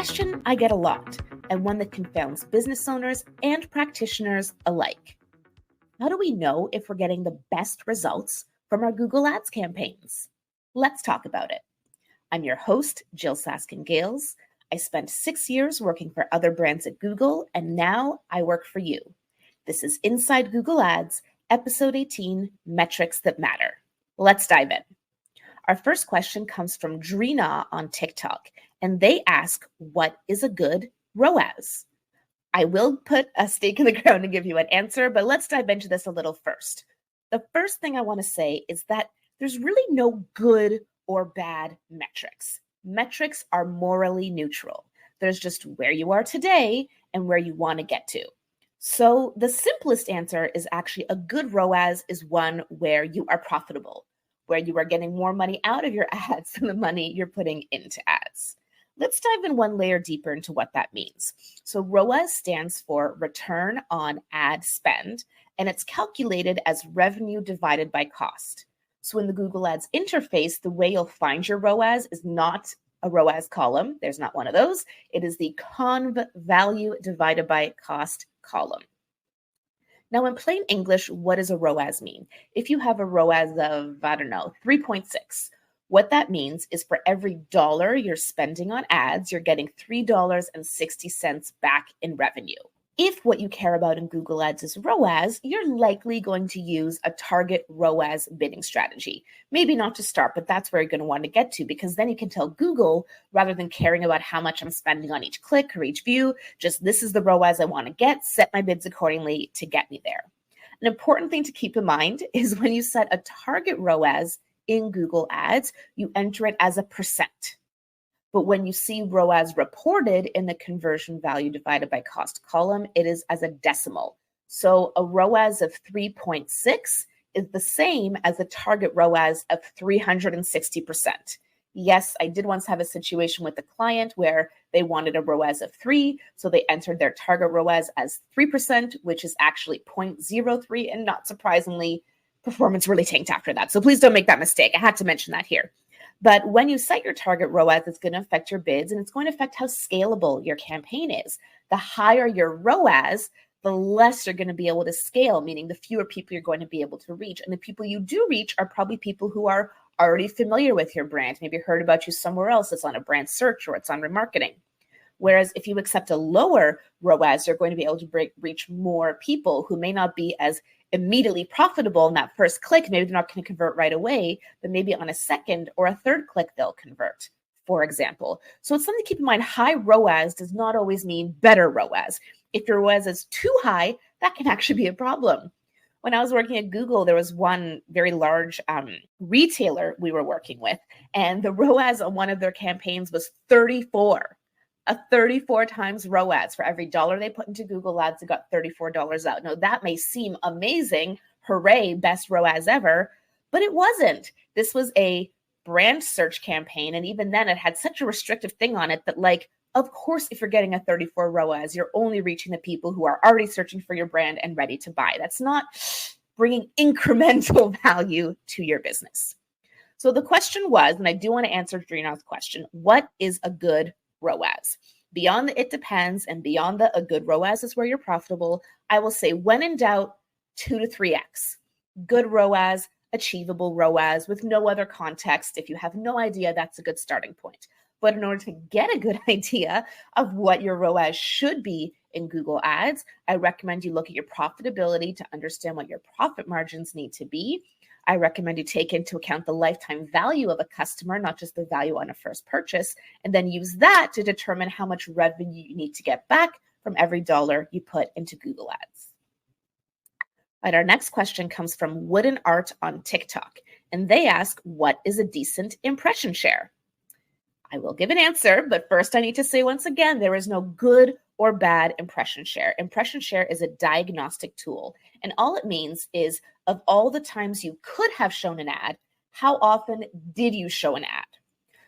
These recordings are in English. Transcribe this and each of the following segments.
question I get a lot, and one that confounds business owners and practitioners alike. How do we know if we're getting the best results from our Google Ads campaigns? Let's talk about it. I'm your host, Jyll Saskin Gales. I spent 6 years working for other brands at Google, and now I work for you. This is Inside Google Ads, Episode 18, Metrics That Matter. Let's dive in. Our first question comes from Drina on TikTok, and they ask, what is a good ROAS? I will put a stake in the ground and give you an answer, but let's dive into this a little first. The first thing I want to say is that there's really no good or bad metrics. Metrics are morally neutral. There's just where you are today and where you want to get to. So the simplest answer is actually a good ROAS is one where you are profitable, where you are getting more money out of your ads than the money you're putting into ads. Let's dive in one layer deeper into what that means. So ROAS stands for return on ad spend, and it's calculated as revenue divided by cost. So in the Google Ads interface, the way you'll find your ROAS is not a ROAS column. There's not one of those. It is the conv value divided by cost column. Now, in plain English, what does a ROAS mean? If you have a ROAS of, 3.6, what that means is for every dollar you're spending on ads, you're getting $3.60 back in revenue. If what you care about in Google Ads is ROAS, you're likely going to use a target ROAS bidding strategy. Maybe not to start, but that's where you're going to want to get to, because then you can tell Google, rather than caring about how much I'm spending on each click or each view, just this is the ROAS I want to get, set my bids accordingly to get me there. An important thing to keep in mind is when you set a target ROAS in Google Ads, you enter it as a percent. But when you see ROAS reported in the conversion value divided by cost column, it is as a decimal. So a ROAS of 3.6 is the same as a target ROAS of 360%. Yes, I did once have a situation with a client where they wanted a ROAS of 3, so they entered their target ROAS as 3%, which is actually 0.03, and not surprisingly, performance really tanked after that. So please don't make that mistake. I had to mention that here. But when you set your target ROAS, it's going to affect your bids, and it's going to affect how scalable your campaign is. The higher your ROAS, the less you're going to be able to scale, meaning the fewer people you're going to be able to reach. And the people you do reach are probably people who are already familiar with your brand, maybe heard about you somewhere else. It's on a brand search or it's on remarketing. Whereas if you accept a lower ROAS, you're going to be able to reach more people who may not be as immediately profitable in that first click. Maybe they're not going to convert right away, but maybe on a second or a third click, they'll convert, for example. So it's something to keep in mind. High ROAS does not always mean better ROAS. If your ROAS is too high, that can actually be a problem. When I was working at Google, there was one very large retailer we were working with, and the ROAS on one of their campaigns was 34. A 34 times ROAS. For every dollar they put into Google Ads, they got $34 out. Now, that may seem amazing. Hooray, best ROAS ever. But it wasn't. This was a brand search campaign. And even then, it had such a restrictive thing on it that, of course, if you're getting a 34 ROAS, you're only reaching the people who are already searching for your brand and ready to buy. That's not bringing incremental value to your business. So the question was, and I do want to answer Drina's question, what is a good ROAS? Beyond the it depends and beyond the a good ROAS is where you're profitable, I will say when in doubt, 2 to 3x. Good ROAS, achievable ROAS with no other context. If you have no idea, that's a good starting point. But in order to get a good idea of what your ROAS should be in Google Ads, I recommend you look at your profitability to understand what your profit margins need to be. I recommend you take into account the lifetime value of a customer, not just the value on a first purchase, and then use that to determine how much revenue you need to get back from every dollar you put into Google Ads. All right, our next question comes from Wooden Art on TikTok, and they ask, what is a decent impression share? I will give an answer, but first I need to say once again, there is no good or bad impression share. Impression share is a diagnostic tool, and all it means is of all the times you could have shown an ad, how often did you show an ad?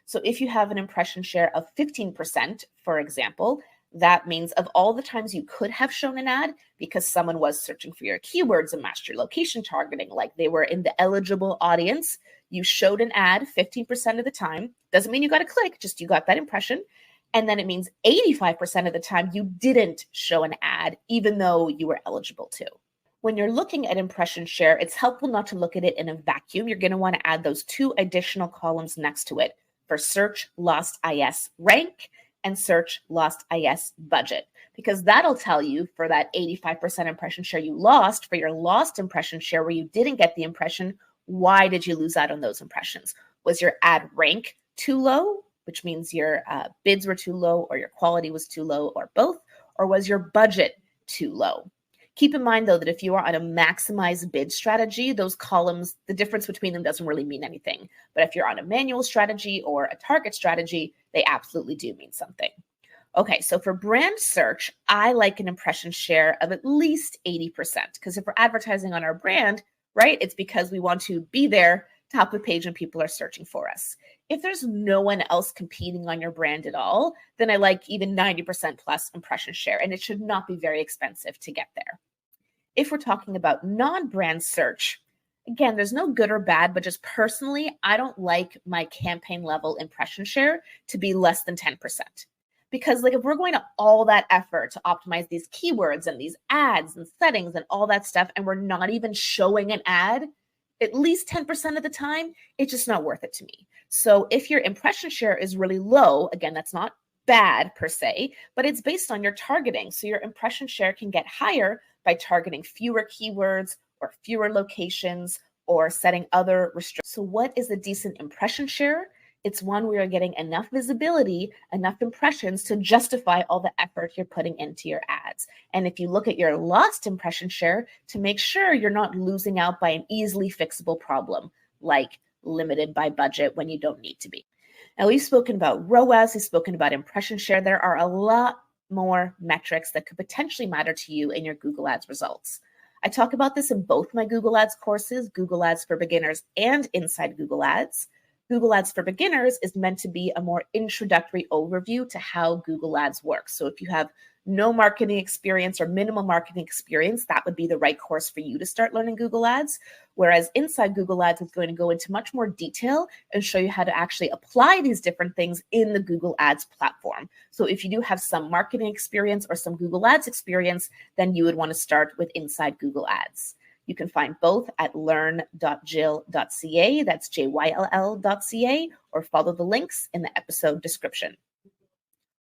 So if you have an impression share of 15%, for example, that means of all the times you could have shown an ad because someone was searching for your keywords and matched your location targeting, like they were in the eligible audience, you showed an ad 15% of the time. Doesn't mean you got a click, just you got that impression. And then it means 85% of the time you didn't show an ad, even though you were eligible to. When you're looking at impression share, it's helpful not to look at it in a vacuum. You're going to want to add those two additional columns next to it for search lost IS rank and search lost IS budget, because that'll tell you for that 85% impression share you lost, for your lost impression share where you didn't get the impression, why did you lose out on those impressions? Was your ad rank too low, which means your bids were too low, or your quality was too low, or both, or was your budget too low? Keep in mind, though, that if you are on a maximize bid strategy, those columns, the difference between them doesn't really mean anything. But if you're on a manual strategy or a target strategy, they absolutely do mean something. Okay, so for brand search, I like an impression share of at least 80%, because if we're advertising on our brand, right, it's because we want to be there, top of page, when people are searching for us. If there's no one else competing on your brand at all, then I like even 90% plus impression share, and it should not be very expensive to get there. If we're talking about non-brand search, again, there's no good or bad, but just personally, I don't like my campaign level impression share to be less than 10%. Because if we're going to all that effort to optimize these keywords and these ads and settings and all that stuff, and we're not even showing an ad, at least 10% of the time, it's just not worth it to me. So if your impression share is really low, again, that's not bad per se, but it's based on your targeting. So your impression share can get higher by targeting fewer keywords or fewer locations or setting other restrictions. So what is a decent impression share? It's one where you're getting enough visibility, enough impressions to justify all the effort you're putting into your ads. And if you look at your lost impression share, to make sure you're not losing out by an easily fixable problem, like limited by budget when you don't need to be. Now, we've spoken about ROAS, we've spoken about impression share. There are a lot more metrics that could potentially matter to you in your Google Ads results. I talk about this in both my Google Ads courses, Google Ads for Beginners and Inside Google Ads. Google Ads for Beginners is meant to be a more introductory overview to how Google Ads works. So if you have no marketing experience or minimal marketing experience, that would be the right course for you to start learning Google Ads. Whereas Inside Google Ads is going to go into much more detail and show you how to actually apply these different things in the Google Ads platform. So if you do have some marketing experience or some Google Ads experience, then you would want to start with Inside Google Ads. You can find both at learn.jyll.ca, that's JYLL.ca, or follow the links in the episode description.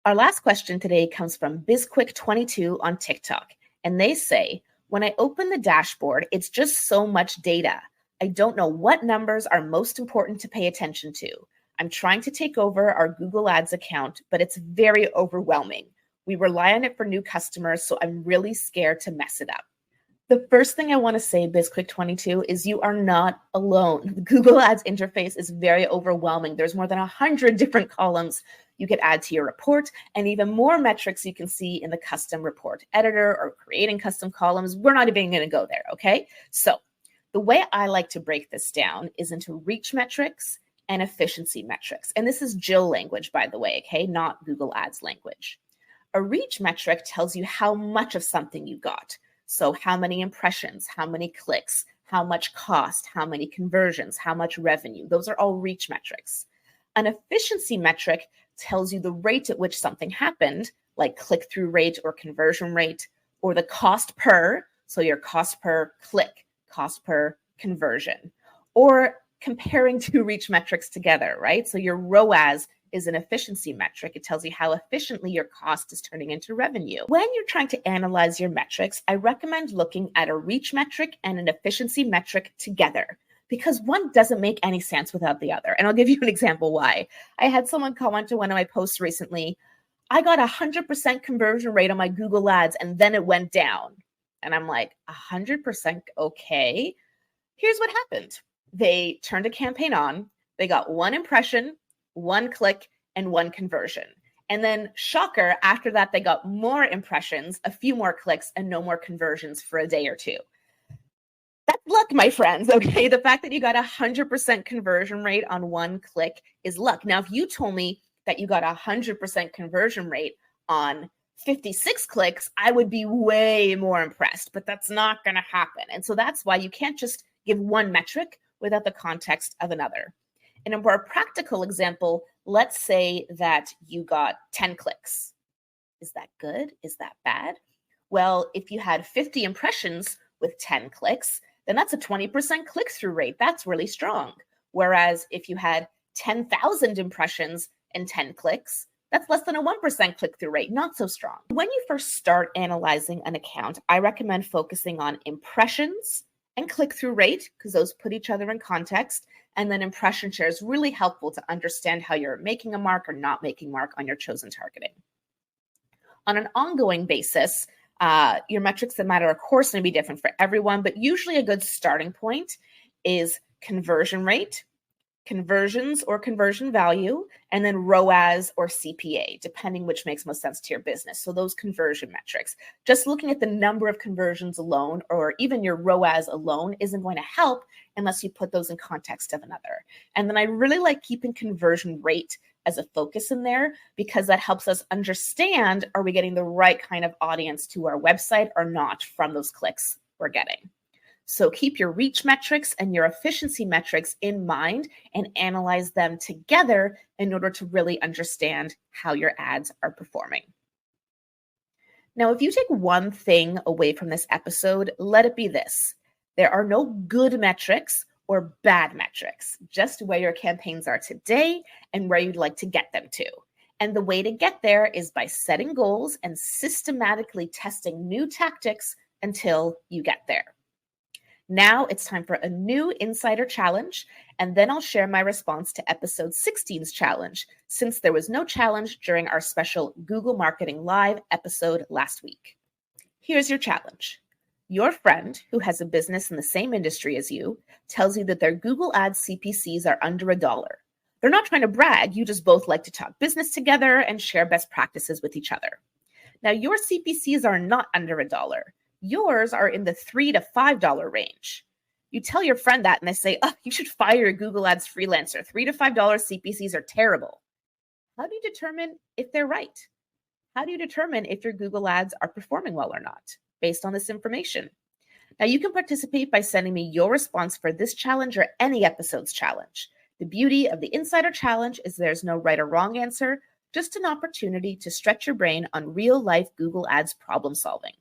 Our last question today comes from BizQuick22 on TikTok, and they say, when I open the dashboard, it's just so much data. I don't know what numbers are most important to pay attention to. I'm trying to take over our Google Ads account, but it's very overwhelming. We rely on it for new customers, so I'm really scared to mess it up. The first thing I want to say, BizQuick22, is you are not alone. The Google Ads interface is very overwhelming. There's more than 100 different columns you could add to your report, and even more metrics you can see in the custom report editor or creating custom columns. We're not even going to go there, okay? So the way I like to break this down is into reach metrics and efficiency metrics. And this is Jyll language, by the way, okay? Not Google Ads language. A reach metric tells you how much of something you got. So how many impressions, how many clicks, how much cost, how many conversions, how much revenue. Those are all reach metrics. An efficiency metric tells you the rate at which something happened, like click-through rate or conversion rate, or the cost per, so your cost per click, cost per conversion, or comparing two reach metrics together, right? So your ROAS is an efficiency metric. It tells you how efficiently your cost is turning into revenue. When you're trying to analyze your metrics, I recommend looking at a reach metric and an efficiency metric together, because one doesn't make any sense without the other. And I'll give you an example why. I had someone comment to one of my posts recently, I got 100% conversion rate on my Google Ads and then it went down. And I'm like, 100%? Okay. Here's what happened. They turned a campaign on. They got one impression, one click, and one conversion. And then, shocker, after that, they got more impressions, a few more clicks, and no more conversions for a day or two. That's luck, my friends, okay? The fact that you got 100% conversion rate on one click is luck. Now, if you told me that you got 100% conversion rate on 56 clicks, I would be way more impressed, but that's not going to happen. And so that's why you can't just give one metric without the context of another. In a more practical example, Let's say that you got 10 clicks. Is that good? Is that bad? Well, if you had 50 impressions with 10 clicks, then that's a 20% click-through rate. That's really strong. Whereas if you had 10,000 impressions and 10 clicks, that's less than a 1% click-through rate, not so strong. When you first start analyzing an account, I recommend focusing on impressions and click-through rate, because those put each other in context. And then impression share is really helpful to understand how you're making a mark or not making mark on your chosen targeting. On an ongoing basis, your metrics that matter, of course, going to be different for everyone, but usually a good starting point is conversion rate, conversions or conversion value, and then ROAS or CPA, depending which makes most sense to your business. So those conversion metrics, just looking at the number of conversions alone, or even your ROAS alone, isn't going to help unless you put those in context of another. And then I really like keeping conversion rate as a focus in there, because that helps us understand, are we getting the right kind of audience to our website or not from those clicks we're getting. So keep your reach metrics and your efficiency metrics in mind and analyze them together in order to really understand how your ads are performing. Now, if you take one thing away from this episode, let it be this: there are no good metrics or bad metrics, just where your campaigns are today and where you'd like to get them to. And the way to get there is by setting goals and systematically testing new tactics until you get there. Now it's time for a new Insider Challenge, and then I'll share my response to episode 16's challenge, since there was no challenge during our special Google Marketing Live episode last week. Here's your challenge. Your friend who has a business in the same industry as you tells you that their Google Ads CPCs are under $1. They're not trying to brag, you just both like to talk business together and share best practices with each other. Now, your CPCs are not under $1. Yours are in the $3 to $5 range. You tell your friend that and they say, oh, you should fire your Google Ads freelancer. $3 to $5 CPCs are terrible. How do you determine if they're right? How do you determine if your Google Ads are performing well or not based on this information? Now, you can participate by sending me your response for this challenge or any episode's challenge. The beauty of the Insider Challenge is there's no right or wrong answer, just an opportunity to stretch your brain on real-life Google Ads problem solving.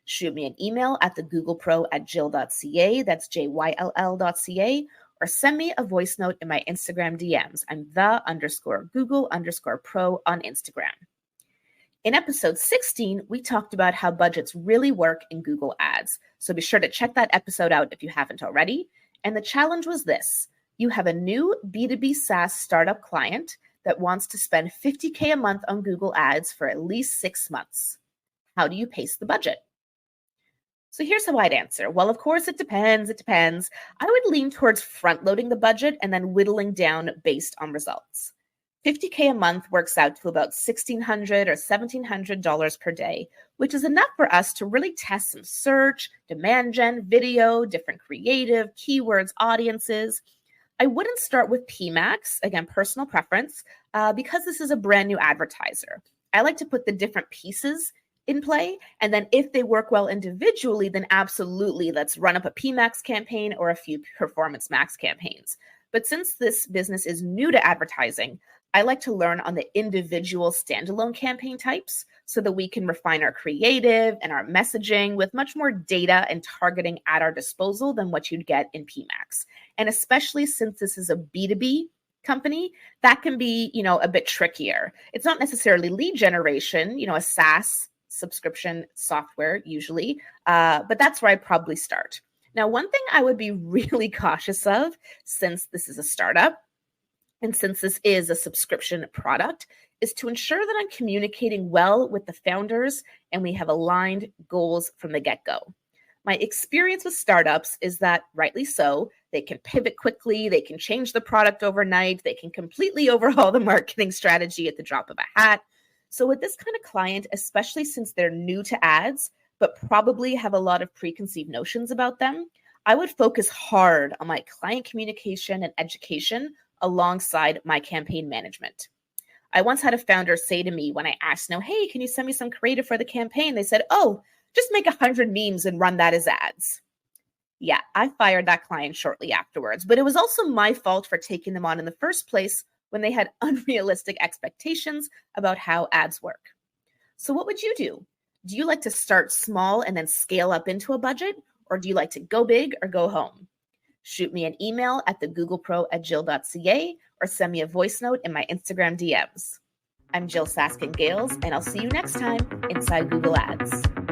Shoot me an email at thegooglepro@jyll.ca, that's JYLL.ca, or send me a voice note in my Instagram DMs. I'm _Google_pro on Instagram. In episode 16, we talked about how budgets really work in Google Ads. So be sure to check that episode out if you haven't already. And the challenge was this: you have a new B2B SaaS startup client that wants to spend $50K a month on Google Ads for at least 6 months. How do you pace the budget? So here's how I'd answer. Well, of course, it depends. I would lean towards front-loading the budget and then whittling down based on results. $50K a month works out to about $1,600 or $1,700 per day, which is enough for us to really test some search, demand gen, video, different creative, keywords, audiences. I wouldn't start with PMAX, again, personal preference, because this is a brand new advertiser. I like to put the different pieces in play, and then if they work well individually, then absolutely, let's run up a PMAX campaign or a few Performance Max campaigns. But since this business is new to advertising, I like to learn on the individual standalone campaign types so that we can refine our creative and our messaging with much more data and targeting at our disposal than what you'd get in PMAX. And especially since this is a B2B company, that can be, a bit trickier. It's not necessarily lead generation, a SaaS subscription software usually, but that's where I probably start. Now, one thing I would be really cautious of, since this is a startup and since this is a subscription product, is to ensure that I'm communicating well with the founders and we have aligned goals from the get-go. My experience with startups is that, rightly so, they can pivot quickly, they can change the product overnight, they can completely overhaul the marketing strategy at the drop of a hat. So with this kind of client, especially since they're new to ads, but probably have a lot of preconceived notions about them, I would focus hard on my client communication and education alongside my campaign management. I once had a founder say to me when I asked, hey, can you send me some creative for the campaign? They said, oh, just make 100 memes and run that as ads. Yeah, I fired that client shortly afterwards, but it was also my fault for taking them on in the first place when they had unrealistic expectations about how ads work. So what would you do? Do you like to start small and then scale up into a budget? Or do you like to go big or go home? Shoot me an email at thegooglepro@jyll.ca or send me a voice note in my Instagram DMs. I'm Jyll Saskin Gales, and I'll see you next time inside Google Ads.